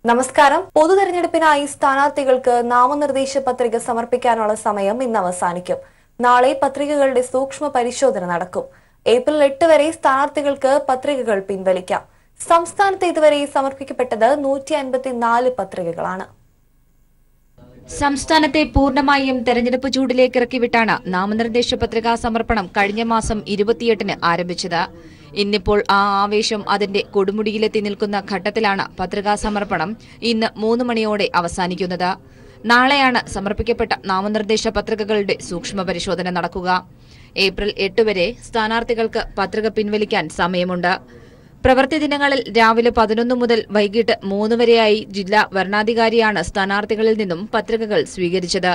നമസ്കാരം. പൊതുതെരഞ്ഞെടുപ്പിനായി സ്ഥാനാർത്ഥികൾക്ക് നാമനിർദ്ദേശ പത്രിക സമർപ്പിക്കാനുള്ള സമയം ഇന്ന് അവസാനിക്കും. നാളെ പത്രികകളുടെ സൂക്ഷ്മ പരിശോധന നടക്കും. ഏപ്രിൽ 8 വരെ സ്ഥാനാർത്ഥികൾക്ക് പത്രികകൾ പിൻവലിക്കാം. സംസ്ഥാനത്ത് ഇതുവരെ സമർപ്പിക്കപ്പെട്ടത് 154 പത്രികകളാണ്. സംസ്ഥാനത്തെ പൂർണ്ണമായും തെരഞ്ഞെടുപ്പ് ചൂടിലേക്ക് ഇറക്കിവിട്ടാണ് നാമനിർദ്ദേശ പത്രികാ സമർപ്പണം കഴിഞ്ഞ മാസം 28-ന് ആരംഭിച്ചത്. ഇന്നിപ്പോൾ ആ ആവേശം അതിന്റെ കൊടുമുടിയിലെത്തി നിൽക്കുന്ന ഘട്ടത്തിലാണ് പത്രികാ സമർപ്പണം ഇന്ന് 3 മണിയോടെ അവസാനിക്കുന്നത്. നാളെയാണ് സമർപ്പിക്കപ്പെട്ട നാമനിർദ്ദേശ പത്രികകളുടെ സൂക്ഷ്മ പരിശോധന നടക്കുക. ഏപ്രിൽ 8 വരെ സ്ഥാനാർത്ഥികൾക്ക് പത്രിക പിൻവലിക്കാൻ സമയമുണ്ട്. പ്രവൃത്തി ദിനങ്ങളിൽ രാവിലെ 11 മുതൽ വൈകിട്ട് 3 വരെയായി ജില്ലാ വരണാധികാരിയാണ് സ്ഥാനാർത്ഥികളിൽ നിന്നും പത്രികകൾ സ്വീകരിച്ചത്.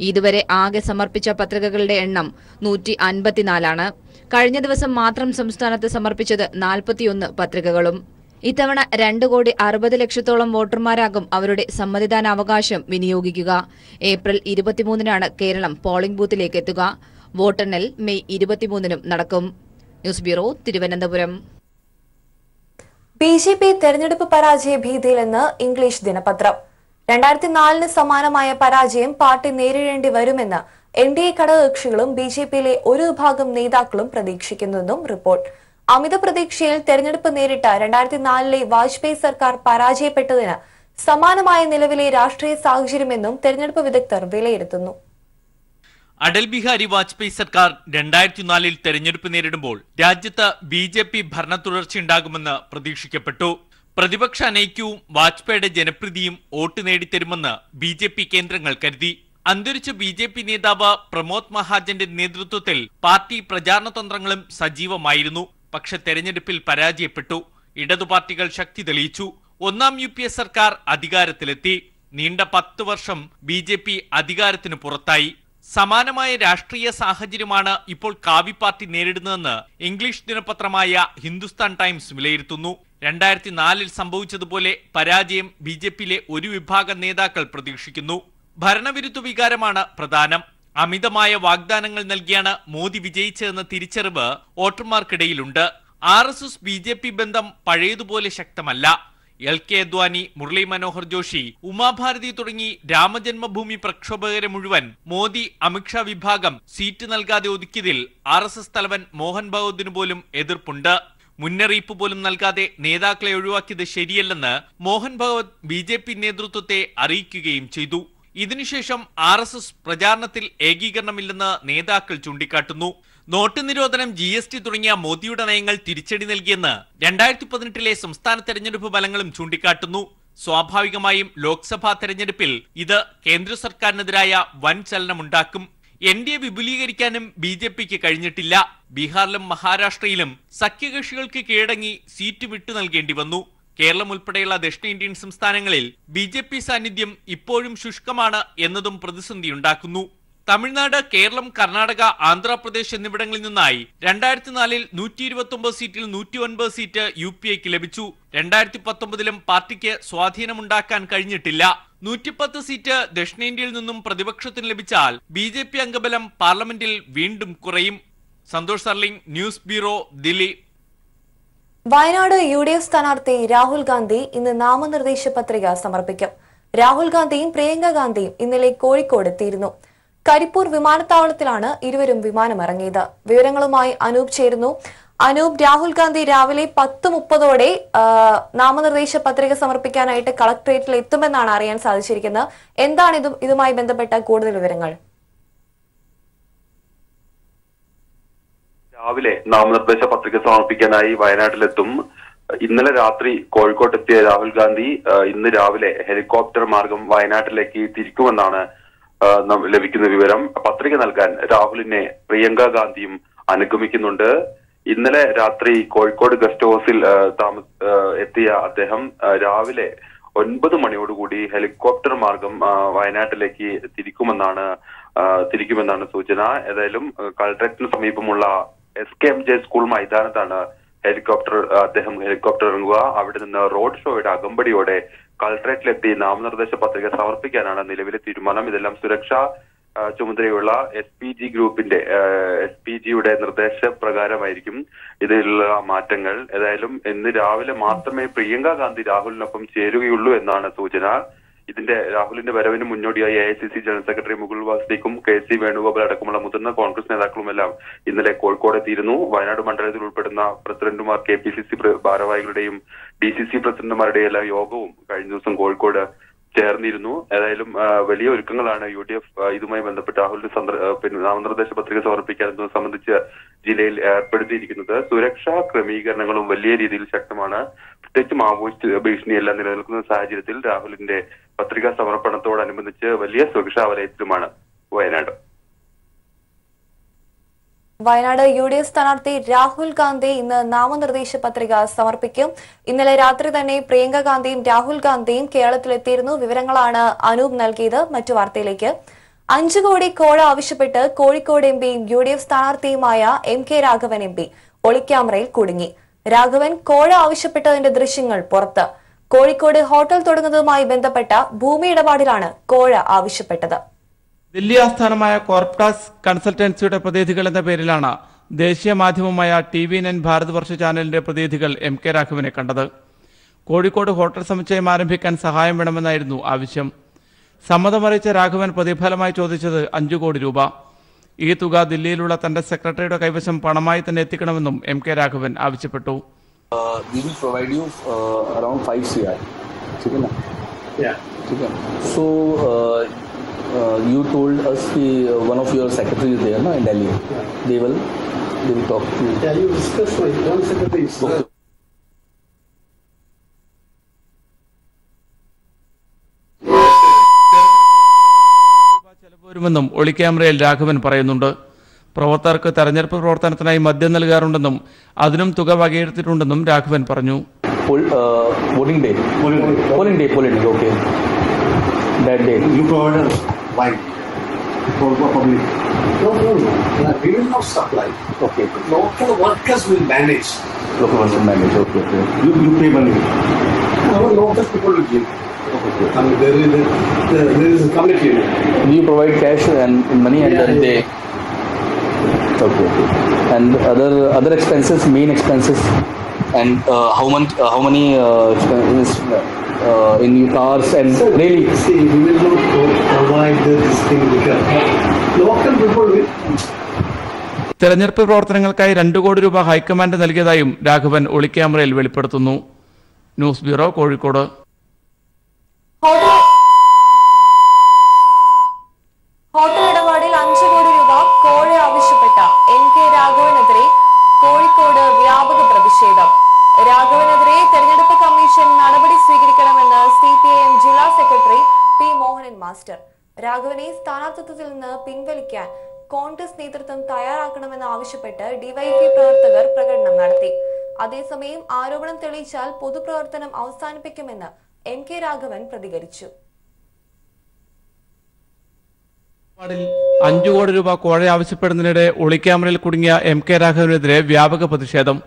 ഇതുവരെ ആകെ സമർപ്പിച്ച പത്രികകളുടെ എണ്ണം 154 ആണ്. കഴിഞ്ഞ ദിവസം മാത്രം സംസ്ഥാനത്ത് സമർപ്പിച്ചത് 41 പത്രികകളും. ഇത്തവണ 2,60,00,000-ഓളം വോട്ടർമാരാകും അവരുടെ സമ്മതിദാനാവകാശം വിനിയോഗിക്കുക. ഏപ്രിൽ 23-നാണ് കേരളം പോളിംഗ് ബൂത്തിലേക്ക് എത്തുക. വോട്ടെണ്ണൽ മെയ് 23-നും നടക്കും. News bureau, Thiruvananthapuram. ബിജെപി തെരഞ്ഞെടുപ്പ് പരാജയ ഭീതിയിലെന്ന് ഇംഗ്ലീഷ് ദിനപത്രം. 2004-ന് സമാനമായ പരാജയം പാർട്ടി നേരിടേണ്ടി വരുമെന്ന് NDA ഘടകകക്ഷികളും ബിജെപിയിലെ ഒരു വിഭാഗം നേതാക്കളും പ്രതീക്ഷിക്കുന്നുവെന്നും റിപ്പോർട്ട്. അമിത പ്രതീക്ഷയിൽ തെരഞ്ഞെടുപ്പ് നേരിട്ട 2004-ലെ വാജ്പേയി സർക്കാർ പരാജയപ്പെട്ടതിന് സമാനമായ നിലവിലെ രാഷ്ട്രീയ സാഹചര്യമെന്നും തെരഞ്ഞെടുപ്പ് വിദഗ്ധർ വിലയിരുത്തുന്നു. അടൽ ബിഹാരി വാജ്പേയി സർക്കാർ 2004-ൽ തെരഞ്ഞെടുപ്പ് നേരിടുമ്പോൾ രാജ്യത്ത് BJP ഭരണ തുടർച്ചയുണ്ടാകുമെന്ന് പ്രതീക്ഷിക്കപ്പെട്ടു. പ്രതിപക്ഷ അനൈക്യവും വാജ്പേയിയുടെ ജനപ്രീതിയും വോട്ട് നേടിത്തരുമെന്ന് BJP കേന്ദ്രങ്ങൾ കരുതി. അന്തരിച്ച BJP നേതാവ് പ്രമോദ് മഹാജന്റെ നേതൃത്വത്തിൽ പാർട്ടി പ്രചാരണ തന്ത്രങ്ങളും സജീവമായിരുന്നു. പക്ഷെ തെരഞ്ഞെടുപ്പിൽ പരാജയപ്പെട്ടു. ഇടതു പാർട്ടികൾ ശക്തി തെളിയിച്ചു. ഒന്നാം UPA സർക്കാർ അധികാരത്തിലെത്തി. നീണ്ട 10 വർഷം BJP അധികാരത്തിന് പുറത്തായി. സമാനമായ രാഷ്ട്രീയ സാഹചര്യമാണ് ഇപ്പോൾ കാവി പാർട്ടി നേരിടുന്നതെന്ന് ഇംഗ്ലീഷ് ദിനപത്രമായ ഹിന്ദുസ്ഥാൻ ടൈംസ് വിലയിരുത്തുന്നു. 2004-ൽ സംഭവിച്ചതുപോലെ പരാജയം BJPയിലെ ഒരു വിഭാഗം നേതാക്കൾ പ്രതീക്ഷിക്കുന്നു. ഭരണവിരുദ്ധ വികാരമാണ് പ്രധാനം. അമിതമായ വാഗ്ദാനങ്ങൾ നൽകിയാണ് മോദി വിജയിച്ചതെന്ന തിരിച്ചറിവ് വോട്ടർമാർക്കിടയിലുണ്ട്. RSS BJP ബന്ധം പഴയതുപോലെ ശക്തമല്ല. LK അദ്വാനി, മുരളി മനോഹർ ജോഷി, ഉമാഭാരതി തുടങ്ങി രാമജന്മഭൂമി പ്രക്ഷോഭകരെ മുഴുവൻ മോദി അമിത്ഷാ വിഭാഗം സീറ്റ് നൽകാതെ ഒതുക്കിയതിൽ RSS തലവൻ മോഹൻ ഭഗവതിനു പോലും എതിർപ്പുണ്ട്. മുന്നറിയിപ്പ് പോലും നൽകാതെ നേതാക്കളെ ഒഴിവാക്കിയത് ശരിയല്ലെന്ന് മോഹൻ ഭഗവത് BJP നേതൃത്വത്തെ അറിയിക്കുകയും ചെയ്തു. ഇതിനുശേഷം RSS പ്രചാരണത്തിൽ ഏകീകരണമില്ലെന്ന് നേതാക്കൾ ചൂണ്ടിക്കാട്ടുന്നു. നോട്ട് നിരോധനം, GST തുടങ്ങിയ മോദിയുടെ നയങ്ങൾ തിരിച്ചടി നൽകിയെന്ന് 2018-ലെ സംസ്ഥാന തെരഞ്ഞെടുപ്പ് ഫലങ്ങളും ചൂണ്ടിക്കാട്ടുന്നു. സ്വാഭാവികമായും ലോക്സഭാ തെരഞ്ഞെടുപ്പിൽ ഇത് കേന്ദ്ര സർക്കാരിനെതിരായ വൻ ചലനമുണ്ടാക്കും. NDA വിപുലീകരിക്കാനും BJPക്ക് കഴിഞ്ഞിട്ടില്ല. ബീഹാറിലും മഹാരാഷ്ട്രയിലും സഖ്യകക്ഷികൾക്ക് കീഴടങ്ങി സീറ്റ് വിട്ടു നൽകേണ്ടി വന്നു. കേരളം ഉൾപ്പെടെയുള്ള ദക്ഷിണേന്ത്യൻ സംസ്ഥാനങ്ങളിൽ BJP സാന്നിധ്യം ഇപ്പോഴും ശുഷ്കമാണ് എന്നതും പ്രതിസന്ധിയുണ്ടാക്കുന്നു. തമിഴ്നാട്, കേരളം, കർണാടക, ആന്ധ്രാപ്രദേശ് എന്നിവിടങ്ങളിൽ നിന്നായി 2004-ൽ 129 സീറ്റിൽ 109 സീറ്റ് UPAക്ക് ലഭിച്ചു. 2019-ലും പാർട്ടിക്ക് സ്വാധീനമുണ്ടാക്കാൻ കഴിഞ്ഞിട്ടില്ല. 110 സീറ്റ് ദക്ഷിണേന്ത്യയിൽ നിന്നും പ്രതിപക്ഷത്തിന് ലഭിച്ചാൽ BJP അംഗബലം പാർലമെന്റിൽ വീണ്ടും കുറയും. Santhosh Sarling, news bureau, Delhi. Wayanad UDF സ്ഥാനാർത്ഥി രാഹുൽ ഗാന്ധി ഇന്ന് നാമനിർദ്ദേശ പത്രിക സമർപ്പിക്കും. രാഹുൽ ഗാന്ധിയും പ്രിയങ്ക ഗാന്ധിയും ഇന്നലെ കോഴിക്കോട് എത്തിയിരുന്നു. കരിപ്പൂർ വിമാനത്താവളത്തിലാണ് ഇരുവരും വിമാനമിറങ്ങിയത്. വിവരങ്ങളുമായി അനൂപ് ചേരുന്നു. അനൂപ്, രാഹുൽ ഗാന്ധി രാവിലെ 10:30-ഓടെ നാമനിർദ്ദേശ പത്രിക സമർപ്പിക്കാനായിട്ട് കളക്ടറേറ്റിൽ എത്തുമെന്നാണ് അറിയാൻ സാധിച്ചിരിക്കുന്നത്. എന്താണ് ഇതുമായി ബന്ധപ്പെട്ട കൂടുതൽ വിവരങ്ങൾ? രാവിലെ നാമനിർദ്ദേശ പത്രിക സമർപ്പിക്കാനായി വയനാട്ടിലെത്തും. ഇന്നലെ രാത്രി കോഴിക്കോട്ടെത്തിയ രാഹുൽ ഗാന്ധി ഇന്ന് രാവിലെ ഹെലികോപ്റ്റർ മാർഗം വയനാട്ടിലേക്ക് തിരിക്കുമെന്നാണ് ലഭിക്കുന്ന വിവരം. പത്രിക നൽകാൻ രാഹുലിനെ പ്രിയങ്ക ഗാന്ധിയും അനുഗമിക്കുന്നുണ്ട്. ഇന്നലെ രാത്രി കോഴിക്കോട് ഗസ്റ്റ് ഹൗസിൽ എത്തിയ അദ്ദേഹം രാവിലെ 9 മണിയോടുകൂടി ഹെലികോപ്റ്റർ മാർഗം വയനാട്ടിലേക്ക് തിരിക്കുമെന്നാണ് സൂചന. ഏതായാലും കളക്ടറേറ്റിന് സമീപമുള്ള SKMJ സ്കൂൾ മൈതാനത്താണ് അദ്ദേഹം ഹെലികോപ്റ്റർ ഇറങ്ങുക. അവിടെ നിന്ന് റോഡ് ഷോയുടെ അകമ്പടിയോടെ കളക്ടറേറ്റിലെത്തി നാമനിർദ്ദേശ പത്രിക സമർപ്പിക്കാനാണ് നിലവിലെ തീരുമാനം. ഇതെല്ലാം സുരക്ഷാ ചുമതലയുള്ള SPG ഗ്രൂപ്പിന്റെ SPGയുടെ നിർദ്ദേശപ്രകാരമായിരിക്കും ഇതിലുള്ള മാറ്റങ്ങൾ. ഏതായാലും ഇന്ന് രാവിലെ മാത്രമേ പ്രിയങ്ക ഗാന്ധി രാഹുലിനൊപ്പം ചേരുകയുള്ളൂ എന്നാണ് സൂചന. രാഹുലിന്റെ വരവിന് മുന്നോടിയായി AICC ജനറൽ സെക്രട്ടറി മുകുൾ വാസ്നിക്കും KC വേണുഗോപാൽ അടക്കമുള്ള മുതിർന്ന കോൺഗ്രസ് നേതാക്കളുമെല്ലാം ഇന്നലെ കോഴിക്കോട് എത്തിയിരുന്നു. വയനാട് മണ്ഡലത്തിൽ ഉൾപ്പെടുന്ന പ്രസിഡന്റുമാർ, KPCC ഭാരവാഹികളുടെയും DCC പ്രസിഡന്റുമാരുടെയും എല്ലാം യോഗവും കഴിഞ്ഞ ദിവസം കോഴിക്കോട് ചേർന്നിരുന്നു. ഏതായാലും വലിയ ഒരുക്കങ്ങളാണ് UDF ഇതുമായി ബന്ധപ്പെട്ട് രാഹുലിന്റെ നാമനിർദ്ദേശ പത്രിക സമർപ്പിക്കാൻ സംബന്ധിച്ച് ജില്ലയിൽ ഏർപ്പെടുത്തിയിരിക്കുന്നത്. സുരക്ഷാ ക്രമീകരണങ്ങളും വലിയ രീതിയിൽ ശക്തമാണ്. പ്രത്യേകിച്ച് മാവോയിസ്റ്റ് ഭീഷണിയെല്ലാം നിലനിൽക്കുന്ന സാഹചര്യത്തിൽ രാഹുലിന്റെ പത്രികാ സമർപ്പണത്തോടനുബന്ധിച്ച് വലിയ സുരക്ഷാ വലയത്തിലുമാണ് വയനാട്. വയനാട് UDF സ്ഥാനാർത്ഥി രാഹുൽ ഗാന്ധി ഇന്ന് നാമനിർദ്ദേശ പത്രിക സമർപ്പിക്കും. ഇന്നലെ രാത്രി തന്നെ പ്രിയങ്ക ഗാന്ധിയും രാഹുൽ ഗാന്ധിയും കേരളത്തിലെത്തിയിരുന്നു. വിവരങ്ങളാണ് അനൂപ് നൽകിയത്. മറ്റു വാർത്തയിലേക്ക്. 5 കോടി കോഴ ആവശ്യപ്പെട്ട് Kozhikode MPയും UDF സ്ഥാനാർത്ഥിയുമായ MK Raghavan MP ഒളിക്യാമറയിൽ കുടുങ്ങി. രാഘവൻ കോഴ ആവശ്യപ്പെട്ടതിന്റെ ദൃശ്യങ്ങൾ പുറത്ത്. കോഴിക്കോട് ഹോട്ടൽ തുടങ്ങുന്നതുമായി ബന്ധപ്പെട്ട ഭൂമി ഇടപാടിലാണ് കോഴ ആവശ്യപ്പെട്ടത്. ദില്ലി ആസ്ഥാനമായ കോർപ്ടാസ് കൺസൾട്ടൻസിയുടെ പ്രതിനിധികൾ എന്ന പേരിലാണ് ദേശീയ മാധ്യമമായ TV9 ഭാരതവർഷ ചാനലിന്റെ പ്രതിനിധികൾ MK രാഘവനെ കണ്ടത്. കോഴിക്കോട് ഹോട്ടൽ സമുച്ചയം ആരംഭിക്കാൻ സഹായം വേണമെന്നായിരുന്നു ആവശ്യം. സമ്മതമറിയിച്ച രാഘവൻ പ്രതിഫലമായി ചോദിച്ചത് 5 കോടി രൂപ. ഈ തുക ദില്ലിയിലുള്ള തന്റെ സെക്രട്ടറിയുടെ കൈവശം പണമായി തന്നെ എത്തിക്കണമെന്നും MK രാഘവൻ ആവശ്യപ്പെട്ടു. We will provide you around 5 CR. ठीक है ना? Yeah. ठीक है. So you told us that one of your secretaries is there, na, in Delhi. Yeah. They will talk to you. Yeah, you discuss with one secretary. Okay. ചെലവുവരുമെന്നും ഒളിക്യാമറയിൽ Raghavan പറയുന്നുണ്ട്. പ്രവർത്തകർക്ക് തെരഞ്ഞെടുപ്പ് പ്രവർത്തനത്തിനായി മദ്യം നൽകാറുണ്ടെന്നും അതിനും തുക വകയിരുത്തിയിട്ടുണ്ടെന്നും രാഘവൻ പറഞ്ഞു. Voting day. Okay. That day. You provided wine for public. No. We will not supply. Okay. Local workers will manage. Local workers manage. Okay. You pay money. Our local people will give. Okay. I mean, there is a committee. You provide cash and money, and then they. Okay. And other expenses, main expenses, and how many expenses in your cars and so, really. See, we will not provide this thing because local people will. തെരഞ്ഞെടുപ്പ് പ്രവർത്തനങ്ങൾക്കായി 2 കോടി രൂപ high command നൽകിയതായും രാഘവൻ ഒളിക്യാമറയിൽ വെളിപ്പെടുത്തുന്നു. News bureau, Kozhikode. Hotel ഇടപാടിൽ 5 കോടി രൂപ കോഴ ആവശ്യപ്പെട്ട MK രാഘവനെതിരെ കോഴിക്കോട് വ്യാപക പ്രതിഷേധം. രാഘവനെതിരെ തെരഞ്ഞെടുപ്പ് കമ്മീഷൻ നടപടി സ്വീകരിക്കണമെന്ന് CPIM ജില്ലാ സെക്രട്ടറി P. മോഹനൻ മാസ്റ്റർ. രാഘവനെ സ്ഥാനാർത്ഥിത്വത്തിൽ നിന്ന് പിൻവലിക്കാൻ കോൺഗ്രസ് നേതൃത്വം തയ്യാറാക്കണമെന്ന് ആവശ്യപ്പെട്ട് DYFI പ്രവർത്തകർ പ്രകടനം നടത്തി. അതേസമയം ആരോപണം തെളിയിച്ചാൽ പൊതുപ്രവർത്തനം അവസാനിപ്പിക്കുമെന്ന് MK രാഘവൻ പ്രതികരിച്ചു. 5 കോടി രൂപ കോഴ ആവശ്യപ്പെടുന്നതിനിടെ ഒളിക്യാമറയിൽ കുടുങ്ങിയ MK രാഘവനെതിരെ വ്യാപക പ്രതിഷേധം.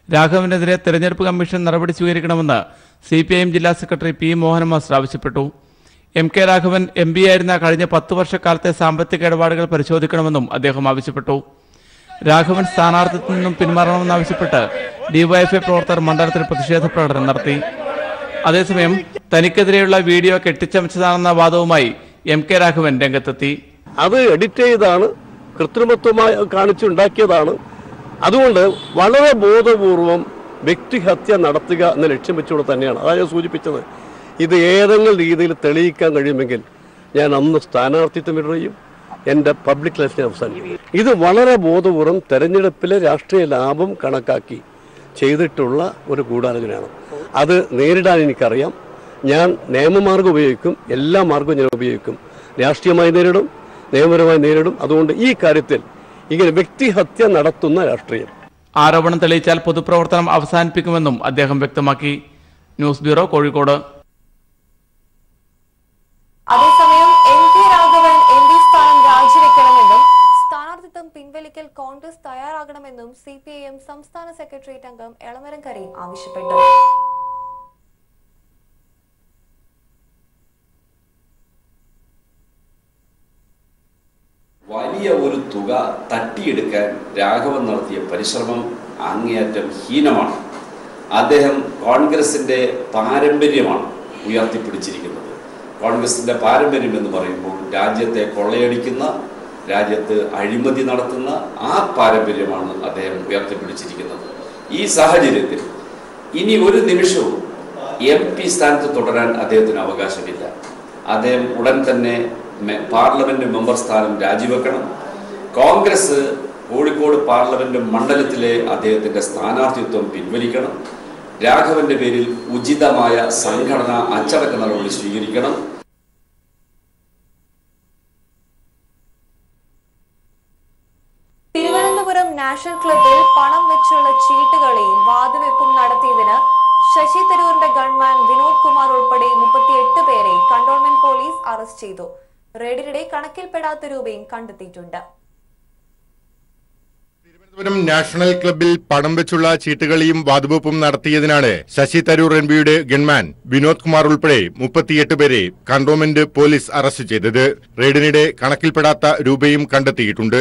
രാഘവനെതിരെ തെരഞ്ഞെടുപ്പ് കമ്മീഷൻ നടപടി സ്വീകരിക്കണമെന്ന് CPIM ജില്ലാ സെക്രട്ടറി P. മോഹനൻ മാസ്റ്റർ ആവശ്യപ്പെട്ടു. MK രാഘവൻ MP ആയിരുന്ന കഴിഞ്ഞ 10 വർഷക്കാലത്തെ സാമ്പത്തിക ഇടപാടുകൾ പരിശോധിക്കണമെന്നും അദ്ദേഹം ആവശ്യപ്പെട്ടു. രാഘവൻ സ്ഥാനാർത്ഥിത്വത്തിൽ നിന്നും പിന്മാറണമെന്നാവശ്യപ്പെട്ട് DYFI പ്രവർത്തകർ മണ്ഡലത്തിൽ പ്രതിഷേധ പ്രകടനം നടത്തി. അതേസമയം തനിക്കെതിരെയുള്ള വീഡിയോ കെട്ടിച്ചമച്ചതാണെന്ന വാദവുമായി MK രാഘവൻ രംഗത്തെത്തി. അത് എഡിറ്റ് ചെയ്താണ്, കൃത്രിമത്വമായി കാണിച്ചുണ്ടാക്കിയതാണ്. അതുകൊണ്ട് വളരെ ബോധപൂർവം വ്യക്തിഹത്യ നടത്തുക എന്ന ലക്ഷ്യം വെച്ചുകൊണ്ട് തന്നെയാണ് അതാണ് ഞാൻ സൂചിപ്പിച്ചത്. ഇത് ഏതെങ്കിലും രീതിയിൽ തെളിയിക്കാൻ കഴിയുമെങ്കിൽ ഞാൻ അന്ന് സ്ഥാനാർത്ഥിത്വം വിടുകയും എൻ്റെ പബ്ലിക് ലൈഫിനെ അവസാനിക്കും. ഇത് വളരെ ബോധപൂർവം തെരഞ്ഞെടുപ്പിലെ രാഷ്ട്രീയ ലാഭം കണക്കാക്കി ചെയ്തിട്ടുള്ള ഒരു ഗൂഢാലോചനയാണ്. അത് നേരിടാൻ എനിക്കറിയാം. ഞാൻ നിയമമാർഗം ഉപയോഗിക്കും, എല്ലാ മാർഗവും ഞാൻ ഉപയോഗിക്കും. രാഷ്ട്രീയമായി നേരിടും, നിയമപരമായി നേരിടും. അതുകൊണ്ട് ഈ കാര്യത്തിൽ ഇങ്ങനെ വ്യക്തിഹത്യ നടത്തുന്ന രാഷ്ട്രീയം. ആരോപണം തെളിയിച്ചാൽ പൊതുപ്രവർത്തനം അവസാനിപ്പിക്കുമെന്നും അദ്ദേഹം വ്യക്തമാക്കി. News bureau, Kozhikode. അതേസമയം MK രാഘവൻ MP സ്ഥാനം രാജിവെക്കണമെന്നും സ്ഥാനാർത്ഥിത്വം പിൻവലിക്കൽ കോൺഗ്രസ് തയ്യാറാകണമെന്നും CPIM സംസ്ഥാന സെക്രട്ടേറിയറ്റ് അംഗം എളമരം കരീം ആവശ്യപ്പെട്ടു. തുക തട്ടിയെടുക്കാൻ രാഘവൻ നടത്തിയ പരിശ്രമം അങ്ങേയറ്റം ഹീനമാണ്. അദ്ദേഹം കോൺഗ്രസിൻ്റെ പാരമ്പര്യമാണ് ഉയർത്തിപ്പിടിച്ചിരിക്കുന്നത്. കോൺഗ്രസിൻ്റെ പാരമ്പര്യം എന്ന് പറയുമ്പോൾ രാജ്യത്തെ കൊള്ളയടിക്കുന്ന, രാജ്യത്ത് അഴിമതി നടത്തുന്ന ആ പാരമ്പര്യമാണ് അദ്ദേഹം ഉയർത്തിപ്പിടിച്ചിരിക്കുന്നത്. ഈ സാഹചര്യത്തിൽ ഇനി ഒരു നിമിഷവും MP സ്ഥാനത്ത് തുടരാൻ അദ്ദേഹത്തിന് അവകാശമില്ല. അദ്ദേഹം ഉടൻ തന്നെ പാർലമെന്റ് മെമ്പർ സ്ഥാനം രാജിവെക്കണം. കോൺഗ്രസ് കോഴിക്കോട് പാർലമെന്റ് മണ്ഡലത്തിലെ അദ്ദേഹത്തിന്റെ സ്ഥാനാർത്ഥിത്വം പിൻവലിക്കണം. രാഘവന്റെ പേരിൽ ഉചിതമായ സംഘടനാ അച്ചടക്ക നടപടി സ്വീകരിക്കണം. തിരുവനന്തപുരം നാഷണൽ ക്ലബ്ബിൽ പണം വെച്ചുള്ള ചീട്ടുകളെയും വാതുവെപ്പും നടത്തിയതിന് ശശി തരൂരിന്റെ ഗൺമാൻ വിനോദ് കുമാർ ഉൾപ്പെടെ 38 പേരെ കന്റോൺമെന്റ് പോലീസ് അറസ്റ്റ് ചെയ്തു. റെയ്ഡിനിടെ കണക്കിൽപ്പെടാത്ത രൂപയും കണ്ടെത്തിയിട്ടുണ്ട്. തിരുവനന്തപുരം നാഷണൽ ക്ലബ്ബിൽ പണം വെച്ചുള്ള ചീട്ടുകളിയും വാതുവെപ്പും നടത്തിയതിനാണ് ശശി തരൂർ MPയുടെ ഗൺമാൻ വിനോദ് കുമാർ ഉൾപ്പെടെ 38 പേരെ കന്റോൺമെന്റ് പോലീസ് അറസ്റ്റ് ചെയ്തത്. റെയ്ഡിനിടെ കണക്കിൽപ്പെടാത്ത രൂപയും കണ്ടെത്തിയിട്ടുണ്ട്.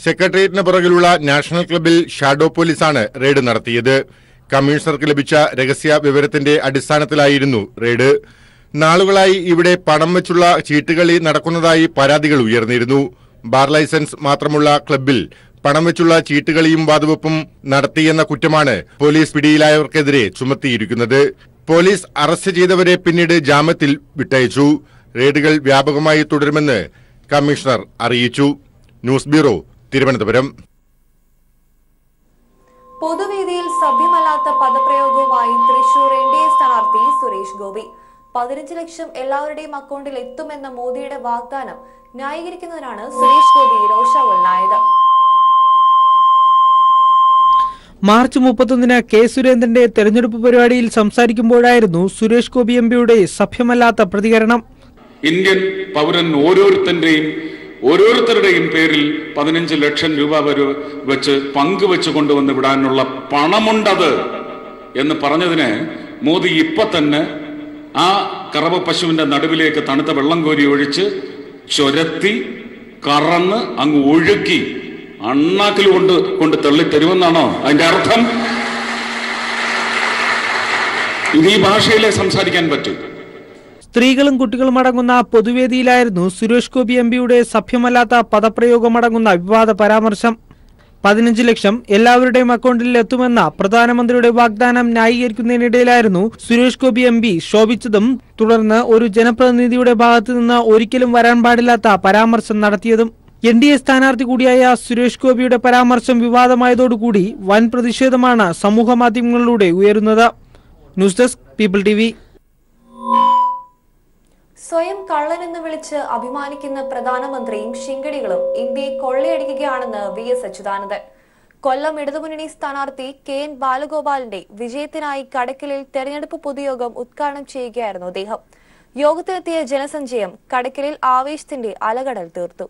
സെക്രട്ടേറിയറ്റിന് പുറകിലുള്ള നാഷണൽ ക്ലബ്ബിൽ ഷാഡോ പോലീസാണ് റെയ്ഡ് നടത്തിയത്. കമ്മീഷണർക്ക് ലഭിച്ച രഹസ്യ വിവരത്തിന്റെ അടിസ്ഥാനത്തിലായിരുന്നു റെയ്ഡ്. നാളുകളായി ഇവിടെ പണം വെച്ചുള്ള ചീട്ടുകളി നടക്കുന്നതായി പരാതികൾ ഉയർന്നിരുന്നു. ബാർ ലൈസൻസ് മാത്രമുള്ള ക്ലബ്ബിൽ പണം വെച്ചുള്ള ചീട്ടുകളിയും വാതുവെപ്പും നടത്തിയെന്ന കുറ്റമാണ് പോലീസ് പിടിയിലായവർക്കെതിരെ ചുമത്തിയിരിക്കുന്നത്. പോലീസ് അറസ്റ്റ് ചെയ്തവരെ പിന്നീട് ജാമ്യത്തിൽ വിട്ടയച്ചു. റെയ്ഡുകൾ വ്യാപകമായി തുടരുമെന്ന് കമ്മീഷണർ അറിയിച്ചു. News bureau, Thiruvananthapuram. പൊതുവേദിയിൽ സഭ്യമല്ലാത്ത പദപ്രയോഗവുമായി തൃശൂർ NDA സ്ഥാനാർത്ഥി സുരേഷ് ഗോപി. 15 ലക്ഷം എല്ലാവരുടെയും അക്കൗണ്ടിൽ എത്തുമെന്ന മോദിയുടെ വാഗ്ദാനം ന്യായീകരിക്കുന്നതിനാണ് സുരേഷ് ഗോപി രോഷാകുലനായത്. മാർച്ച് 31-ന് കെ സുരേന്ദ്രന്റെ തെരഞ്ഞെടുപ്പ് പരിപാടിയിൽ സംസാരിക്കുമ്പോഴായിരുന്നു സുരേഷ് ഗോപി MPയുടെ സഭ്യമല്ലാത്ത പ്രതികരണം. ഇന്ത്യൻ പൗരൻ ഓരോരുത്തരുടെയും പേരിൽ 15 ലക്ഷം രൂപ വരെ വെച്ച് പങ്കുവെച്ച് കൊണ്ടുവന്ന് വിടാനുള്ള പണമുണ്ടത് എന്ന് പറഞ്ഞതിന് മോദി ഇപ്പൊ തന്നെ ആ കറവ പശുവിന്റെ നടുവിലേക്ക് തണുത്ത വെള്ളം കോരി ഒഴിച്ച് ചൊരത്തി കറന്ന് അങ്ങ് ഒഴുക്കി അണ്ണാക്കിൽ കൊണ്ട് തള്ളിത്തരുമെന്നാണോ അതിന്റെ അർത്ഥം? ഇത് ഈ ഭാഷയിലെ സംസാരിക്കാൻ പറ്റും. സ്ത്രീകളും കുട്ടികളും അടങ്ങുന്ന പൊതുവേദിയിലായിരുന്നു സുരേഷ് ഗോപി MPയുടെ സഭ്യമല്ലാത്ത പദപ്രയോഗമടങ്ങുന്ന വിവാദ പരാമർശം. 15 ലക്ഷം എല്ലാവരുടെയും അക്കൗണ്ടിൽ എത്തുമെന്ന പ്രധാനമന്ത്രിയുടെ വാഗ്ദാനം ന്യായീകരിക്കുന്നതിനിടയിലായിരുന്നു സുരേഷ് ഗോപി MP ശോഭിച്ചതും തുടർന്ന് ഒരു ജനപ്രതിനിധിയുടെ ഭാഗത്തു നിന്ന് ഒരിക്കലും വരാൻ പാടില്ലാത്ത പരാമർശം നടത്തിയതും. NDA സ്ഥാനാർത്ഥി കൂടിയായ സുരേഷ് ഗോപിയുടെ പരാമർശം വിവാദമായതോടുകൂടി വൻ പ്രതിഷേധമാണ് സമൂഹ മാധ്യമങ്ങളിലൂടെ ഉയരുന്നത്. News desk, people TV. സ്വയം കള്ളനെന്ന് വിളിച്ച് അഭിമാനിക്കുന്ന പ്രധാനമന്ത്രിയും ശിങ്കടികളും ഇന്ത്യയെ കൊള്ളയടിക്കുകയാണെന്ന് VS അച്യുതാനന്ദൻ. കൊല്ലം ഇടതുമുന്നണി സ്ഥാനാർത്ഥി KN ബാലഗോപാലിന്റെ വിജയത്തിനായി കടക്കലിൽ തെരഞ്ഞെടുപ്പ് പൊതുയോഗം ഉദ്ഘാടനം ചെയ്യുകയായിരുന്നു അദ്ദേഹം. യോഗത്തിലെത്തിയ ജനസഞ്ചയം കടക്കലിൽ ആവേശത്തിന്റെ അലകടൽ തീർത്തു.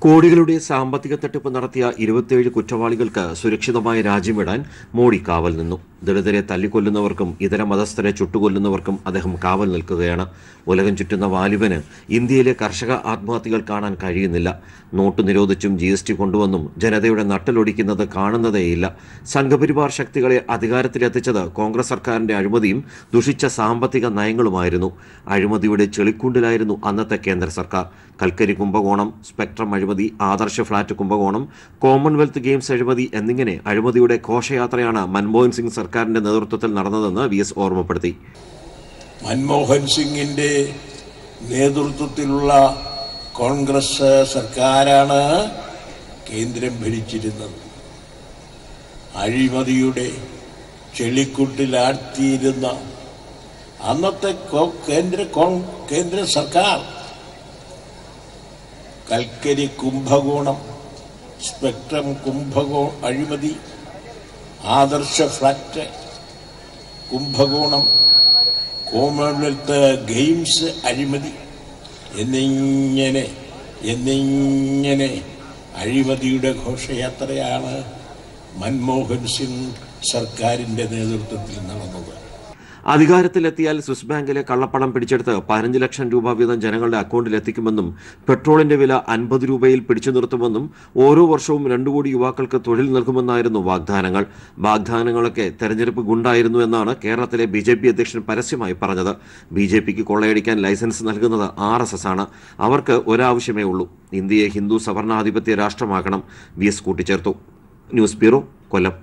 കോടികളുടെ സാമ്പത്തിക തട്ടിപ്പ് നടത്തിയ 27 കുറ്റവാളികൾക്ക് സുരക്ഷിതമായ രാജ്യം വിടാൻ മോഡി കാവൽ നിന്നു. ദളിതരെ തല്ലിക്കൊല്ലുന്നവർക്കും ഇതര മതസ്ഥരെ ചുട്ടുകൊല്ലുന്നവർക്കും അദ്ദേഹം കാവൽ നിൽക്കുകയാണ്. ഉലകം ചുറ്റുന്ന വാലിബന് ഇന്ത്യയിലെ കർഷക ആത്മഹത്യകൾ കാണാൻ കഴിയുന്നില്ല. നോട്ട് നിരോധിച്ചും GST കൊണ്ടുവന്നും ജനതയുടെ നട്ടലൊടിക്കുന്നത് കാണുന്നതേയില്ല. സംഘപരിവാർ ശക്തികളെ അധികാരത്തിലെത്തിച്ചത് കോൺഗ്രസ് സർക്കാരിന്റെ അഴിമതിയും ദുഷിച്ച സാമ്പത്തിക നയങ്ങളുമായിരുന്നു. അഴിമതിയുടെ ചെളിക്കുണ്ടിലായിരുന്നു അന്നത്തെ കേന്ദ്ര സർക്കാർ. കൽക്കരി കുംഭകോണം, സ്പെക്ട്രം അഴിമതി, ആദർശ ഫ്ളാറ്റ് കുംഭകോണം, കോമൺവെൽത്ത് ഗെയിംസ് അഴിമതി എന്നിങ്ങനെ അഴിമതിയുടെ ഘോഷയാത്രയാണ് മൻമോഹൻ സിംഗ് സർക്കാരിന്റെ നേതൃത്വത്തിൽ നടന്നതെന്ന് VS ഓർമ്മപ്പെടുത്തി. മൻമോഹൻ സിംഗിന്റെ നേതൃത്വത്തിലുള്ള കോൺഗ്രസ് സർക്കാരാണ് കേന്ദ്രം ഭരിച്ചിരുന്നത്. അഴിമതിയുടെ ചെളിക്കുട്ടിലാഴ്ത്തിയിരുന്ന അന്നത്തെ കേന്ദ്ര സർക്കാർ കൽക്കരി കുംഭകോണം, സ്പെക്ട്രം അഴിമതി, ആദർശ ഫ്ലാറ്റ് കുംഭകോണം, കോമൺവെൽത്ത് ഗെയിംസ് അഴിമതി എന്നിങ്ങനെ അഴിമതിയുടെ ഘോഷയാത്രയാണ് മൻമോഹൻ സിംഗ് സർക്കാരിന്റെ നേതൃത്വത്തിൽ നടന്നത്. അധികാരത്തിലെത്തിയാൽ സ്വിസ് ബാങ്കിലെ കള്ളപ്പണം പിടിച്ചെടുത്ത് 15 ലക്ഷം രൂപ വീതം ജനങ്ങളുടെ അക്കൗണ്ടിൽ എത്തിക്കുമെന്നും പെട്രോളിന്റെ വില 50 രൂപയിൽ പിടിച്ചു നിർത്തുമെന്നും ഓരോ വർഷവും 2 കോടി യുവാക്കൾക്ക് തൊഴിൽ നൽകുമെന്നായിരുന്നു വാഗ്ദാനങ്ങൾ. വാഗ്ദാനങ്ങളൊക്കെ തെരഞ്ഞെടുപ്പ് ഗുണ്ടായിരുന്നു എന്നാണ് കേരളത്തിലെ BJP അധ്യക്ഷൻ പരസ്യമായി പറഞ്ഞത്. BJPക്ക് കൊള്ളയടിക്കാൻ ലൈസൻസ് നൽകുന്നത് RSS ആണ്. അവർക്ക് ഒരാവശ്യമേ ഉള്ളൂ, ഇന്ത്യയെ ഹിന്ദു സവർണാധിപത്യ രാഷ്ട്രമാക്കണം. VS കൂട്ടിച്ചേർത്തു. ന്യൂസ് ബ്യൂറോ, കൊല്ലം.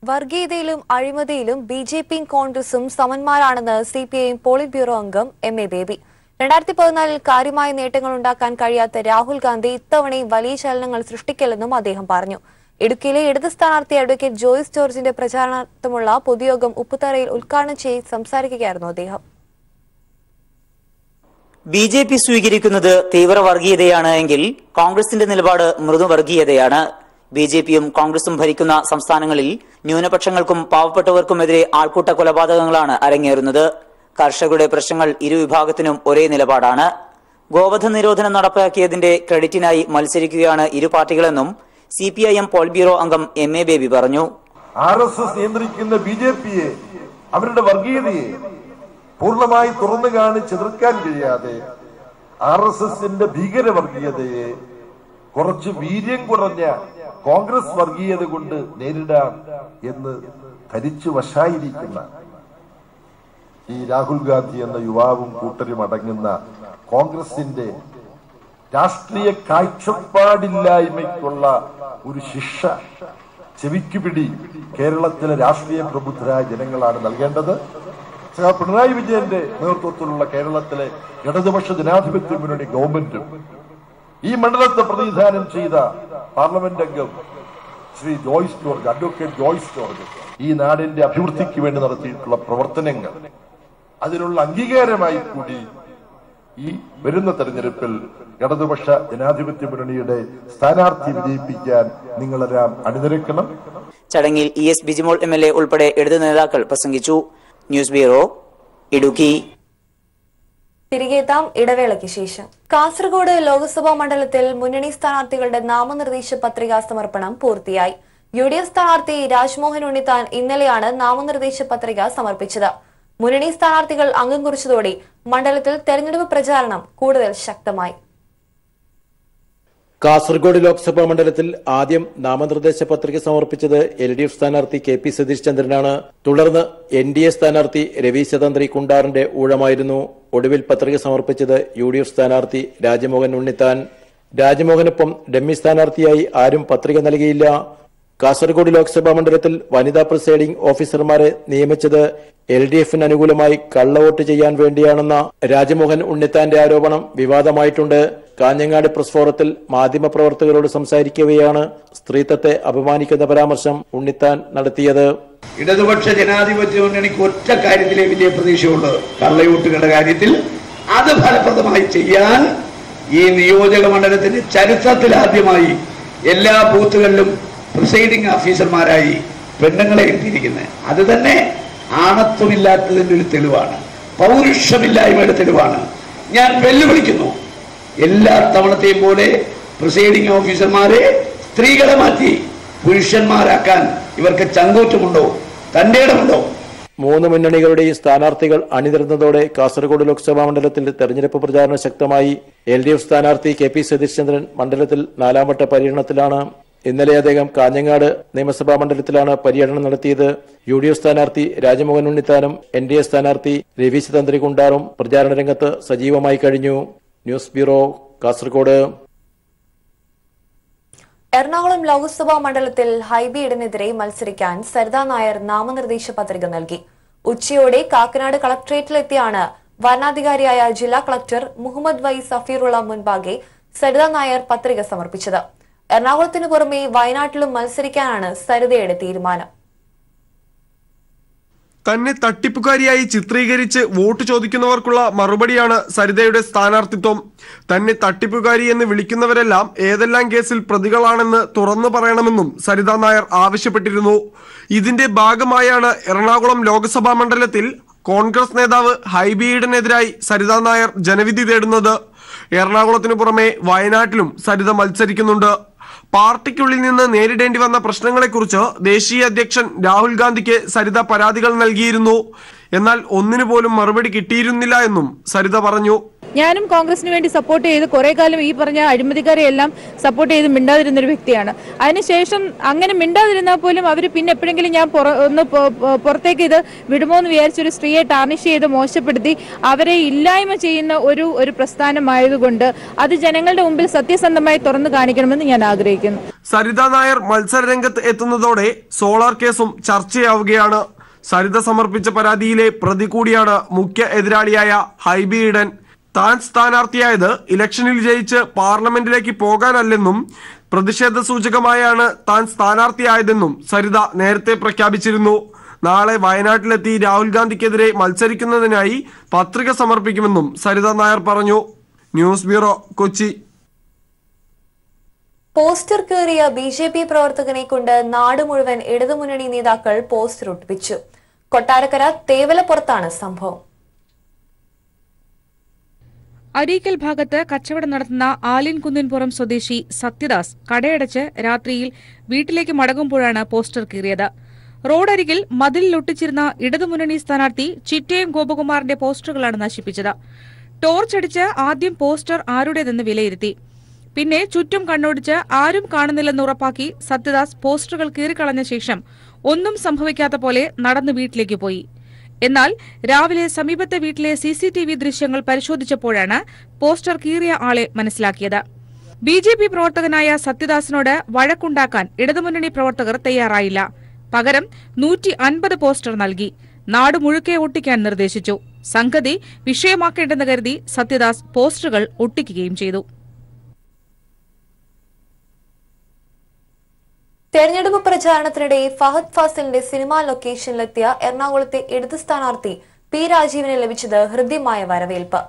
വർഗീയതയിലും അഴിമതിയിലും BJPയും കോൺഗ്രസും സമന്മാരാണെന്ന് CPIM പോളിറ്റ് ബ്യൂറോ അംഗം MA ബേബി. 2014 കാര്യമായ നേട്ടങ്ങൾ ഉണ്ടാക്കാൻ കഴിയാത്ത രാഹുൽ ഗാന്ധി ഇത്തവണയും വലിയ ചലനങ്ങൾ സൃഷ്ടിക്കില്ലെന്നും അദ്ദേഹം പറഞ്ഞു. ഇടുക്കിയിലെ ഇടത് സ്ഥാനാർത്ഥി അഡ്വക്കേറ്റ് ജോയ്സ് ജോർജിന്റെ പ്രചാരണാർത്ഥമുള്ള പൊതുയോഗം ഉപ്പുതറയിൽ ഉദ്ഘാടനം ചെയ്ത് സംസാരിക്കുകയായിരുന്നു അദ്ദേഹം. BJP സ്വീകരിക്കുന്നത് തീവ്ര വർഗീയതയാണ് എങ്കിൽ കോൺഗ്രസിന്റെ നിലപാട് മൃദുവർഗീയതയാണ്. BJPയും കോൺഗ്രസും ഭരിക്കുന്ന സംസ്ഥാനങ്ങളിൽ ന്യൂനപക്ഷങ്ങൾക്കും പാവപ്പെട്ടവർക്കുമെതിരെ ആൾക്കൂട്ട കൊലപാതകങ്ങളാണ് അരങ്ങേറുന്നത്. കർഷകരുടെ പ്രശ്നങ്ങൾ ഇരുവിഭാഗത്തിനും ഒരേ നിലപാടാണ്. ഗോവധ നിരോധനം നടപ്പാക്കിയതിന്റെ ക്രെഡിറ്റിനായി മത്സരിക്കുകയാണ് ഇരു പാർട്ടികളെന്നും CPIM പോളിറ്റ് ബ്യൂറോ അംഗം MA ബേബി പറഞ്ഞു. RSS നിയന്ത്രിക്കുന്ന BJPയെ, അവരുടെ വർഗീയതയെ പൂർണ്ണമായി തുറന്നു കാണിച്ച് എതിർക്കാൻ കഴിയാതെ RSSന്റെ ഭീകരവർഗീയതയെ കുറച്ച് വീര്യം കുറഞ്ഞ കോൺഗ്രസ് വർഗീയത കൊണ്ട് നേരിടാം എന്ന് ധരിച്ചു വശായിരിക്കുന്ന ഈ രാഹുൽ ഗാന്ധി എന്ന യുവാവും കൂട്ടരും അടങ്ങുന്ന കോൺഗ്രസിന്റെ രാഷ്ട്രീയ കാഴ്ചപ്പാടില്ലായ്മയ്ക്കുള്ള ഒരു ശിക്ഷ ചെവിക്കുപിടി കേരളത്തിലെ രാഷ്ട്രീയ പ്രബുദ്ധരായ ജനങ്ങളാണ് നൽകേണ്ടത്. പിണറായി വിജയന്റെ നേതൃത്വത്തിലുള്ള കേരളത്തിലെ ഇടതുപക്ഷ ജനാധിപത്യ മുന്നണി ഗവൺമെന്റും ഈ മണ്ഡലത്തെ പ്രതിനിധാനം ചെയ്ത പാർലമെന്റ് അംഗം ശ്രീ ജോയ്സ് ജോർജ്, അഡ്വക്കേറ്റ് ജോയ്സ് ജോർജ് ഈ നാടിന്റെ അഭിവൃദ്ധിക്ക് വേണ്ടി നടത്തിയിട്ടുള്ള പ്രവർത്തനങ്ങൾ അതിനുള്ള അംഗീകാരമായി കൂടി ഈ വരുന്ന തെരഞ്ഞെടുപ്പിൽ ഇടതുപക്ഷ ജനാധിപത്യ മുന്നണിയുടെ സ്ഥാനാർത്ഥി വിജയിപ്പിക്കാൻ നിങ്ങളെല്ലാം അണിനിരക്കണം. ചടങ്ങിൽ ES ബിജിമോൾ MLA ഉൾപ്പെടെ ഇടത് നേതാക്കൾ പ്രസംഗിച്ചു. News bureau, Idukki. തിരികെത്താം ഇടവേളയ്ക്ക് ശേഷം. കാസർഗോഡ് ലോക്സഭാ മണ്ഡലത്തിൽ മുന്നണി സ്ഥാനാർത്ഥികളുടെ നാമനിർദ്ദേശ പത്രികാ സമർപ്പണം പൂർത്തിയായി. UDF സ്ഥാനാർത്ഥി രാജ്മോഹൻ ഉണ്ണിത്താൻ ഇന്നലെയാണ് നാമനിർദ്ദേശ പത്രിക സമർപ്പിച്ചത്. മുന്നണി സ്ഥാനാർത്ഥികൾ അംഗം കുറിച്ചതോടെ മണ്ഡലത്തിൽ തെരഞ്ഞെടുപ്പ് പ്രചാരണം കൂടുതൽ ശക്തമായി. കാസർഗോഡ് ലോക്സഭാ മണ്ഡലത്തിൽ ആദ്യം നാമനിർദ്ദേശ പത്രിക സമർപ്പിച്ചത് LDF സ്ഥാനാർത്ഥി KP സതീഷ് ചന്ദ്രനാണ്. തുടർന്ന് NDA സ്ഥാനാർത്ഥി രവീശ തന്ത്രി കുണ്ടാറിന്റെ ഊഴമായിരുന്നു. ഒടുവിൽ പത്രിക സമർപ്പിച്ചത് UDF സ്ഥാനാർത്ഥി രാജ്മോഹൻ ഉണ്ണിത്താൻ. രാജ്മോഹനൊപ്പം ഡമ്മി സ്ഥാനാർത്ഥിയായി ആരും പത്രിക നൽകിയില്ല. കാസർഗോഡ് ലോക്സഭാ മണ്ഡലത്തിൽ വനിതാ പ്രിസൈഡിംഗ് ഓഫീസർമാരെ നിയമിച്ചത് LDFന് അനുകൂലമായി കള്ളവോട്ട് ചെയ്യാൻ വേണ്ടിയാണെന്ന രാജ്മോഹൻ ഉണ്ണിത്താന്റെ ആരോപണം വിവാദമായിട്ടുണ്ട്. കാഞ്ഞങ്ങാട് പ്രസ് ഫോറത്തിൽ മാധ്യമപ്രവർത്തകരോട് സംസാരിക്കവെയാണ് സ്ത്രീത്വത്തെ അപമാനിക്കുന്ന പരാമർശം ഉണ്ണിത്താൻ നടത്തിയത്. ഇടതുപക്ഷ ജനാധിപത്യ മുന്നണിക്ക് ഒറ്റ കാര്യത്തിലേ വലിയ പ്രതീക്ഷയുള്ളൂ, കള്ളവോട്ടുകളുടെ കാര്യത്തിൽ. അത് ഫലപ്രദമായി ചെയ്യാൻ ഈ നിയോജക മണ്ഡലത്തിന്റെ ചരിത്രത്തിൽ ആദ്യമായി എല്ലാ ബൂത്തുകളിലും പ്രിസൈഡിംഗ് ഓഫീസർമാരായി പെണ്ണുങ്ങളെ എത്തിയിരിക്കുന്നത്. അത് തന്നെ ആണത്വമില്ലാത്തതിന്റെ ഒരു തെളിവാണ്, പൗരുഷമില്ലായ്മയുടെ തെളിവാണ്. ഞാൻ വെല്ലുവിളിക്കുന്നു, എല്ലാ തവണത്തെയും പോലെ പ്രിസൈഡിംഗ് ഓഫീസർമാരെ സ്ത്രീകളെ മാറ്റി പുരുഷന്മാരാക്കാൻ ഇവർക്ക് ചങ്കൂറ്റമുണ്ടോ, തന്റെ ഇടമുണ്ടോ? 3 മുന്നണികളുടെയും സ്ഥാനാർത്ഥികൾ അണിനിരന്നതോടെ കാസർഗോഡ് ലോക്സഭാ മണ്ഡലത്തിൽ തെരഞ്ഞെടുപ്പ് പ്രചാരണം ശക്തമായി. LDF സ്ഥാനാർത്ഥി KP സതീഷ് ചന്ദ്രൻ മണ്ഡലത്തിൽ 4ാം വട്ട പര്യടനത്തിലാണ്. ഇന്നലെ അദ്ദേഹം കാഞ്ഞങ്ങാട് നിയമസഭാ മണ്ഡലത്തിലാണ് പര്യടനം നടത്തിയത്. UDF സ്ഥാനാർത്ഥി രാജ്മോഹൻ ഉണ്ണിത്താനും NDA സ്ഥാനാർത്ഥി രവീശ തന്ത്രി കുണ്ടാറും പ്രചാരണ രംഗത്ത് സജീവമായി കഴിഞ്ഞു. News bureau, Kasaragod. എറണാകുളം ലോക്സഭാ മണ്ഡലത്തിൽ ഹൈബി ഈഡനെതിരെ മത്സരിക്കാൻ സരിത നായർ നാമനിർദ്ദേശ പത്രിക നൽകി. ഉച്ചയോടെ കാക്കനാട് കളക്ടറേറ്റിലെത്തിയാണ് വരണാധികാരിയായ ജില്ലാ കളക്ടർ മുഹമ്മദ് വൈ സഫീറുള്ള മുൻപാകെ സരിത നായർ പത്രിക സമർപ്പിച്ചത്. എറണാകുളത്തിനു പുറമെ വയനാട്ടിലും മത്സരിക്കാനാണ് സരിതയുടെ തീരുമാനം. തന്നെ തട്ടിപ്പുകാരിയായി ചിത്രീകരിച്ച് വോട്ട് ചോദിക്കുന്നവർക്കുള്ള മറുപടിയാണ് സരിതയുടെ സ്ഥാനാർത്ഥിത്വം. തന്നെ തട്ടിപ്പുകാരി എന്ന് വിളിക്കുന്നവരെല്ലാം ഏതെല്ലാം കേസിൽ പ്രതികളാണെന്ന് തുറന്നു പറയണമെന്നും സരിത നായർ ആവശ്യപ്പെട്ടിരുന്നു. ഇതിന്റെ ഭാഗമായാണ് എറണാകുളം ലോക്സഭാ മണ്ഡലത്തിൽ കോൺഗ്രസ് നേതാവ് ഹൈബി ഈഡനെതിരായി സരിത നായർ ജനവിധി തേടുന്നത്. എറണാകുളത്തിനു പുറമെ വയനാട്ടിലും സരിത മത്സരിക്കുന്നുണ്ട്. പാർട്ടിക്കുള്ളിൽ നിന്ന് നേരിടേണ്ടി വന്ന പ്രശ്നങ്ങളെക്കുറിച്ച് ദേശീയ അധ്യക്ഷൻ രാഹുൽ ഗാന്ധിക്ക് സരിത പരാതികൾ നൽകിയിരുന്നു. എന്നാൽ ഒന്നിനു പോലും മറുപടി കിട്ടിയിരുന്നില്ല എന്നും സരിത പറഞ്ഞു. ഞാനും കോൺഗ്രസിന് വേണ്ടി സപ്പോർട്ട് ചെയ്ത് കുറെ കാലം ഈ പറഞ്ഞ അഴിമതിക്കാരെ എല്ലാം സപ്പോർട്ട് ചെയ്ത് മിണ്ടാതിരുന്നൊരു വ്യക്തിയാണ്. അതിനുശേഷം അങ്ങനെ മിണ്ടാതിരുന്നാൽ പോലും അവർ പിന്നെ എപ്പോഴെങ്കിലും ഞാൻ പുറത്തേക്ക് ഇത് വിടുമോ എന്ന് വിചാരിച്ചൊരു സ്ത്രീയെ ടാർണിഷ് ചെയ്ത് മോശപ്പെടുത്തി അവരെ ഇല്ലായ്മ ചെയ്യുന്ന ഒരു പ്രസ്ഥാനമായതുകൊണ്ട് അത് ജനങ്ങളുടെ മുമ്പിൽ സത്യസന്ധമായി തുറന്നു കാണിക്കണമെന്ന് ഞാൻ ആഗ്രഹിക്കുന്നു. സരിത നായർ മത്സര രംഗത്ത് എത്തുന്നതോടെ സോളാർ കേസും ചർച്ചയാവുകയാണ്. സരിത സമർപ്പിച്ച പരാതിയിലെ പ്രതി കൂടിയാണ് മുഖ്യ എതിരാളിയായ ഹൈബി ഈഡൻ. താൻ സ്ഥാനാർത്ഥിയായത് ഇലക്ഷനിൽ ജയിച്ച് പാർലമെന്റിലേക്ക് പോകാനല്ലെന്നും പ്രതിഷേധ സൂചകമായാണ് താൻ സ്ഥാനാർത്ഥിയായതെന്നും സരിത നേരത്തെ പ്രഖ്യാപിച്ചിരുന്നു. നാളെ വയനാട്ടിലെത്തി രാഹുൽ ഗാന്ധിക്കെതിരെ മത്സരിക്കുന്നതിനായി പത്രിക സമർപ്പിക്കുമെന്നും സരിത നായർ പറഞ്ഞു. News bureau, Kochi. പോസ്റ്റർ കീറിയ BJP പ്രവർത്തകനെ കൊണ്ട് നാട് മുഴുവൻ ഇടതുമുന്നണി നേതാക്കൾ പോസ്റ്റർ ഒട്ടിപ്പിച്ചു. കൊട്ടാരക്കര തേവലപ്പുറത്താണ് സംഭവം. അരീക്കൽ ഭാഗത്ത് കച്ചവടം നടത്തുന്ന ആലിൻകുന്നിൻപുറം സ്വദേശി സത്യദാസ് കടയടച്ച് രാത്രിയിൽ വീട്ടിലേക്ക് മടങ്ങുമ്പോഴാണ് പോസ്റ്റർ കീറിയത്. റോഡരികിൽ മതിലിൽ ഒട്ടിച്ചിരുന്ന ഇടതുമുന്നണി സ്ഥാനാർത്ഥി ചിറ്റയം ഗോപകുമാറിന്റെ പോസ്റ്ററുകളാണ് നശിപ്പിച്ചത്. ടോർച്ചടിച്ച് ആദ്യം പോസ്റ്റർ ആരുടേതെന്ന് വിലയിരുത്തി. പിന്നെ ചുറ്റും കണ്ണോടിച്ച് ആരും കാണുന്നില്ലെന്ന് ഉറപ്പാക്കി സത്യദാസ് പോസ്റ്ററുകൾ കീറിക്കളഞ്ഞ ശേഷം ഒന്നും സംഭവിക്കാത്ത പോലെ നടന്ന് വീട്ടിലേക്ക് പോയി. എന്നാൽ രാവിലെ സമീപത്തെ വീട്ടിലെ CCTV ദൃശ്യങ്ങൾ പരിശോധിച്ചപ്പോഴാണ് പോസ്റ്റർ കീറിയ ആളെ മനസ്സിലാക്കിയത്. BJP പ്രവർത്തകനായ സത്യദാസിനോട് വഴക്കുണ്ടാക്കാൻ ഇടതുമുന്നണി പ്രവർത്തകർ തയ്യാറായില്ല. പകരം 150 പോസ്റ്റർ നൽകി നാട് മുഴുക്കെ ഒട്ടിക്കാൻ നിർദ്ദേശിച്ചു. സംഗതി വിഷയമാക്കേണ്ടെന്ന് കരുതി സത്യദാസ് പോസ്റ്ററുകൾ ഒട്ടിക്കുകയും ചെയ്തു. തെരഞ്ഞെടുപ്പ് പ്രചാരണത്തിനിടെ ഫഹദ് ഫാസിലിന്റെ സിനിമാ ലൊക്കേഷനിലെത്തിയ എറണാകുളത്തെ ഇടത് സ്ഥാനാർത്ഥി P. രാജീവിന് ലഭിച്ചത് ഹൃദ്യമായ വരവേൽപ്പ്.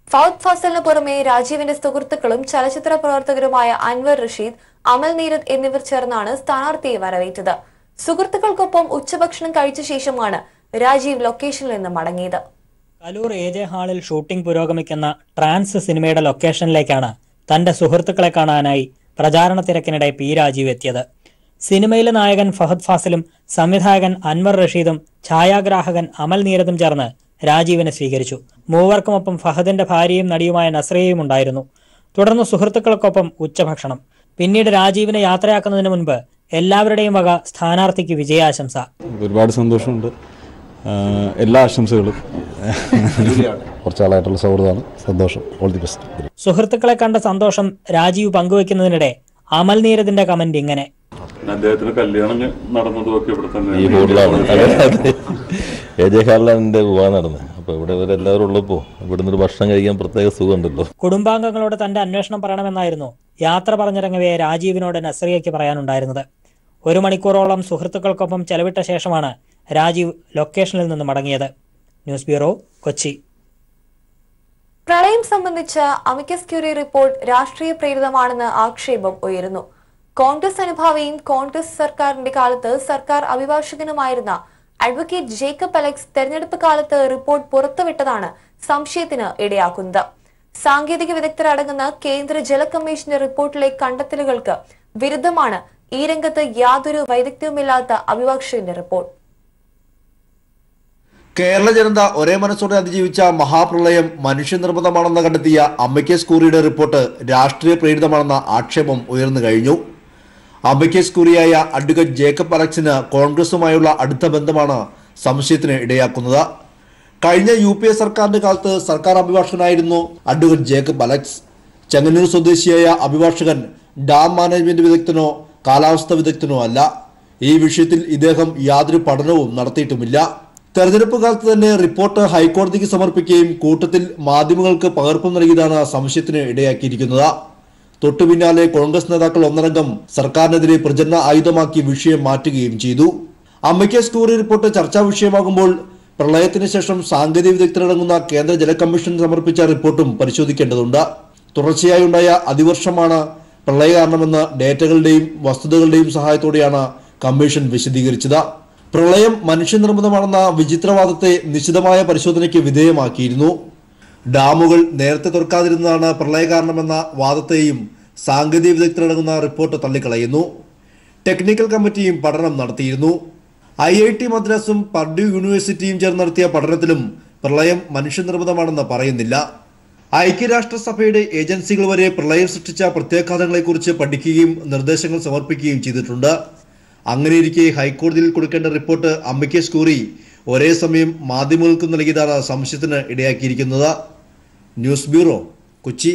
ഫഹദ് ഫാസിലിന് പുറമെ രാജീവിന്റെ സുഹൃത്തുക്കളും ചലച്ചിത്ര പ്രവർത്തകരുമായ അൻവർ റഷീദ്, അമൽ നീരദ് എന്നിവർ ചേർന്നാണ് സ്ഥാനാർത്ഥിയെ വരവേറ്റത്. സുഹൃത്തുക്കൾക്കൊപ്പം ഉച്ചഭക്ഷണം കഴിച്ച ശേഷമാണ് രാജീവ് ലൊക്കേഷനിൽ നിന്ന് മടങ്ങിയത്. കലൂർ AJ ഹാളിൽ ഷൂട്ടിംഗ് പുരോഗമിക്കുന്ന ട്രാൻസ് സിനിമയുടെ ലൊക്കേഷനിലേക്കാണ് തന്റെ സുഹൃത്തുക്കളെ കാണാനായി പ്രചാരണ തിരക്കിനിടെ P. രാജീവ് എത്തിയത്. സിനിമയിലെ നായകൻ ഫഹദ് ഫാസിലും സംവിധായകൻ അൻവർ റഷീദും ഛായാഗ്രാഹകൻ അമൽ നീരദും ചേർന്ന് രാജീവിനെ സ്വീകരിച്ചു. മൂവർക്കുമൊപ്പം ഫഹദിന്റെ ഭാര്യയും നടിയുമായ നസ്രിയയും ഉണ്ടായിരുന്നു. തുടർന്ന് സുഹൃത്തുക്കൾക്കൊപ്പം ഉച്ചഭക്ഷണം. പിന്നീട് രാജീവിനെ യാത്രയാക്കുന്നതിന് മുൻപ് എല്ലാവരുടെയും വക സ്ഥാനാർത്ഥിക്ക് വിജയാശംസ. ഒരുപാട് സന്തോഷമുണ്ട്. എല്ലാ ആശംസകളും. കുറച്ചാളായിട്ടുള്ള സൗഹൃദമാണ്. സന്തോഷം. All the best. സുഹൃത്തുക്കളെ കണ്ട സന്തോഷം രാജീവ് പങ്കുവെക്കുന്നതിനിടെ അമൽ നീരദിന്റെ കമന്റ് ഇങ്ങനെ: അദ്ദേഹത്തിന് കല്യാണം നടന്നതുമൊക്കെ ഇവിടെ തന്നെ ഈ ബോർഡിലാണ്. AJ ഹാളിലാണ് എന്റെ വിവാഹം നടന്നത്. അപ്പൊ ഇവിടെ ഇവരെല്ലാവരും ഉള്ളപ്പോ ഇവിടുന്ന് ഒരു ഭക്ഷണം കഴിക്കാൻ പ്രത്യേക സുഖമുണ്ടല്ലോ. കുടുംബാംഗങ്ങളോട് തന്റെ അന്വേഷണം പറയണമെന്നായിരുന്നു യാത്ര പറഞ്ഞിറങ്ങവേ രാജീവിനോട് നസ്രിയയ്ക്ക് പറയാനുണ്ടായിരുന്നത്. 1 മണിക്കൂറോളം സുഹൃത്തുക്കൾക്കൊപ്പം ചെലവിട്ട ശേഷമാണ് രാജീവ് ലൊക്കേഷനിൽ നിന്ന് മടങ്ങിയത്. News bureau, Kochi. പ്രളയം സംബന്ധിച്ച അമിക്കസ് ക്യൂറി റിപ്പോർട്ട് രാഷ്ട്രീയ പ്രേരിതമാണെന്ന് ആക്ഷേപം ഉയരുന്നു. കോൺഗ്രസ് അനുഭാവിയും കോൺഗ്രസ് സർക്കാരിന്റെ കാലത്ത് സർക്കാർ അഭിഭാഷകനുമായിരുന്ന അഡ്വക്കേറ്റ് ജേക്കബ് അലക്സ് തെരഞ്ഞെടുപ്പ് കാലത്ത് റിപ്പോർട്ട് പുറത്തുവിട്ടതാണ് സംശയത്തിന് ഇടയാക്കുന്നത്. സാങ്കേതിക വിദഗ്ധരടങ്ങുന്ന കേന്ദ്ര ജല കമ്മീഷന്റെ റിപ്പോർട്ടിലെ കണ്ടെത്തലുകൾക്ക് വിരുദ്ധമാണ് ഈ രംഗത്ത് യാതൊരു വൈദഗ്ധ്യവുമില്ലാത്ത അഭിഭാഷകന്റെ റിപ്പോർട്ട്. കേരള ജനത ഒരേ മനസ്സോടെ അതിജീവിച്ച മഹാപ്രളയം മനുഷ്യനിർമ്മിതമാണെന്ന് കണ്ടെത്തിയ അമിക്കസ് ക്യൂറിയുടെ റിപ്പോർട്ട് രാഷ്ട്രീയ പ്രേരിതമാണെന്ന ആക്ഷേപം ഉയർന്നു കഴിഞ്ഞു. അമിക്കസ് ക്യൂറിയായ അഡ്വക്കേറ്റ് ജേക്കബ് അലക്സിന് കോൺഗ്രസുമായുള്ള അടുത്ത ബന്ധമാണ് സംശയത്തിന് ഇടയാക്കുന്നത്. കഴിഞ്ഞ UPA സർക്കാരിന്റെ കാലത്ത് സർക്കാർ അഭിഭാഷകനായിരുന്നു അഡ്വക്കേറ്റ് ജേക്കബ് അലക്സ്. ചെങ്ങന്നൂർ സ്വദേശിയായ അഭിഭാഷകൻ ഡാം മാനേജ്മെന്റ് വിദഗ്ധനോ കാലാവസ്ഥ വിദഗ്ധനോ അല്ല. ഈ വിഷയത്തിൽ ഇദ്ദേഹം യാതൊരു പഠനവും നടത്തിയിട്ടുമില്ല. തെരഞ്ഞെടുപ്പ് കാലത്ത് തന്നെ റിപ്പോർട്ട് ഹൈക്കോടതിക്ക് സമർപ്പിക്കുകയും കൂട്ടത്തിൽ മാധ്യമങ്ങൾക്ക് പകർപ്പ് നൽകിയതാണ് സംശയത്തിന് ഇടയാക്കിയിരിക്കുന്നത്. തൊട്ടുപിന്നാലെ കോൺഗ്രസ് നേതാക്കൾ ഒന്നടങ്കം സർക്കാരിനെതിരെ പ്രചരണ ആയുധമാക്കി വിഷയം മാറ്റുകയും ചെയ്തു. അമിക്കസ് ക്യൂറി റിപ്പോർട്ട് ചർച്ചാ വിഷയമാകുമ്പോൾ പ്രളയത്തിന് ശേഷം സാങ്കേതിക വിദഗ്ധരടങ്ങുന്ന കേന്ദ്ര ജല കമ്മീഷൻ സമർപ്പിച്ച റിപ്പോർട്ടും പരിശോധിക്കേണ്ടതുണ്ട്. തുടർച്ചയായി ഉണ്ടായ അതിവർഷമാണ് പ്രളയ കാരണമെന്ന് ഡേറ്റകളുടെയും വസ്തുതകളുടെയും സഹായത്തോടെയാണ് കമ്മീഷൻ വിശദീകരിച്ചത്. പ്രളയം മനുഷ്യനിർമ്മിതമാണെന്ന വിചിത്രവാദത്തെ നിശിതമായ പരിശോധനയ്ക്ക് വിധേയമാക്കിയിരുന്നു. ഡാമുകൾ നേരത്തെ തുറക്കാതിരുന്നതാണ് പ്രളയ കാരണമെന്ന വാദത്തെയും സാങ്കേതിക വിദഗ്ധരടങ്ങുന്ന റിപ്പോർട്ട് തള്ളിക്കളയുന്നു. ടെക്നിക്കൽ കമ്മിറ്റിയും പഠനം നടത്തിയിരുന്നു. IIT മദ്രാസും പർഡ്യൂ യൂണിവേഴ്സിറ്റിയും ചേർന്ന് നടത്തിയ പഠനത്തിലും പ്രളയം മനുഷ്യനിർമ്മിതമാണെന്ന് പറയുന്നില്ല. ഐക്യരാഷ്ട്രസഭയുടെ ഏജൻസികൾ വരെ പ്രളയം സൃഷ്ടിച്ച പ്രത്യാഘാതങ്ങളെക്കുറിച്ച് പഠിക്കുകയും നിർദ്ദേശങ്ങൾ സമർപ്പിക്കുകയും ചെയ്തിട്ടുണ്ട്. അങ്ങനെയിരിക്കെ ഹൈക്കോടതിയിൽ കൊടുക്കേണ്ട റിപ്പോർട്ട് അമിക്കസ് ക്യൂറി ഒരേ സമയം മാധ്യമങ്ങൾക്കും നൽകിയതാണ് സംശയത്തിന് ഇടയാക്കിയിരിക്കുന്നത്. News bureau, Kochi.